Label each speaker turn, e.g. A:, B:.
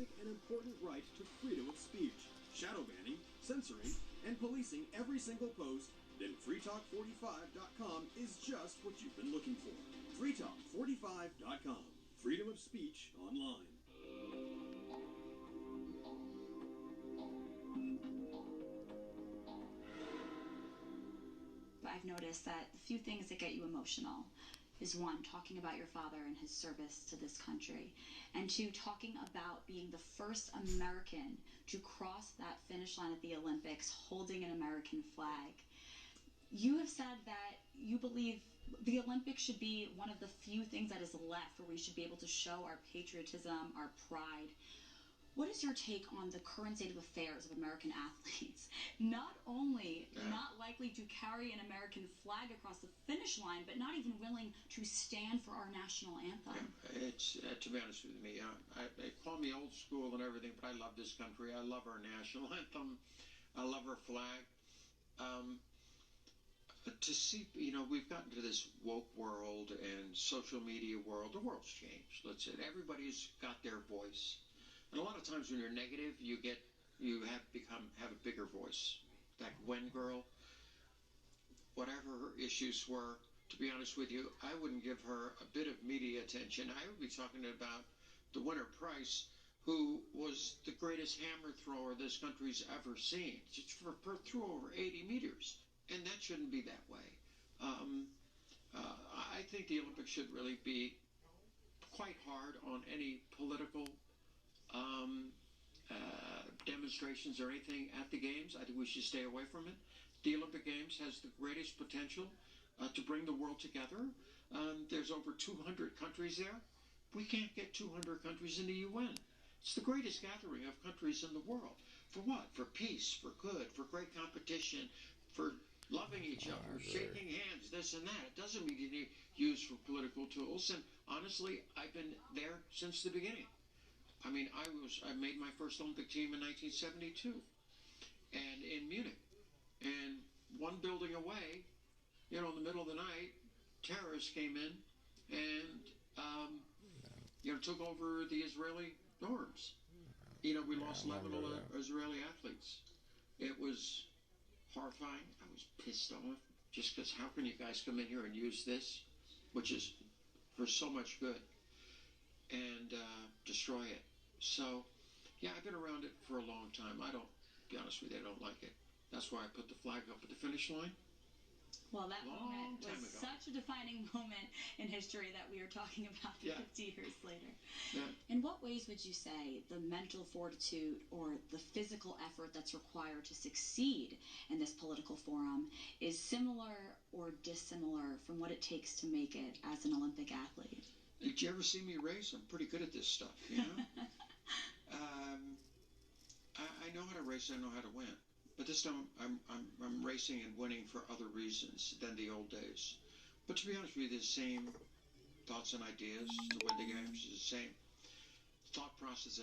A: basic and important right to freedom of speech. Shadow banning, censoring, and policing every single post, then freetalk45.com is just what you've been looking for. freetalk45.com. Freedom of speech online.
B: I've noticed that the few things that get you emotional is one, talking about your father and his service to this country, and two, talking about being the first American to cross that finish line at the Olympics holding an American flag. You have said that you believe the Olympics should be one of the few things that is left where we should be able to show our patriotism, our pride. What is your take on the current state of affairs of American athletes? Not only not likely to carry an American flag across the finish line, but not even willing to stand for our national anthem.
C: It's, to be honest with me, they call me old school and everything, but I love this country. I love our national anthem. I love our flag. To see, we've gotten to this woke world and social media world. The world's changed. Let's say everybody's got their voice. And a lot of times when you're negative, you have a bigger voice. That Gwen girl, whatever her issues were, to be honest with you, I wouldn't give her a bit of media attention. I would be talking about the winner Price, who was the greatest hammer thrower this country's ever seen. Just threw over 80 meters. And that shouldn't be that way. I think the Olympics should really be quite hard on any political demonstrations or anything at the Games. I think we should stay away from it. The Olympic Games has the greatest potential to bring the world together. There's over 200 countries there. We can't get 200 countries in the UN. It's the greatest gathering of countries in the world. For what? For peace, for good, for great competition, for loving each other, shaking hands, this and that. It doesn't mean you need use for political tools. And honestly, I've been there since the beginning. I mean, I made my first Olympic team in 1972, and in Munich. And one building away, in the middle of the night, terrorists came in and, took over the Israeli dorms. We lost 11 Israeli athletes. It was horrifying. I was pissed off just because how can you guys come in here and use this, which is for so much good, and destroy it. So, yeah, I've been around it for a long time. To be honest with you, I don't like it. That's why I put the flag up at the finish line.
B: Well, that moment was such a defining moment in history that we are talking about 50 years later.
C: Yeah.
B: In what ways would you say the mental fortitude or the physical effort that's required to succeed in this political forum is similar or dissimilar from what it takes to make it as an Olympic athlete?
C: Did you ever see me race? I'm pretty good at this stuff, I know how to race. I know how to win. But this time I'm racing and winning for other reasons than the old days. But to be honest with you, the same thoughts and ideas to win the Games, the same thought process that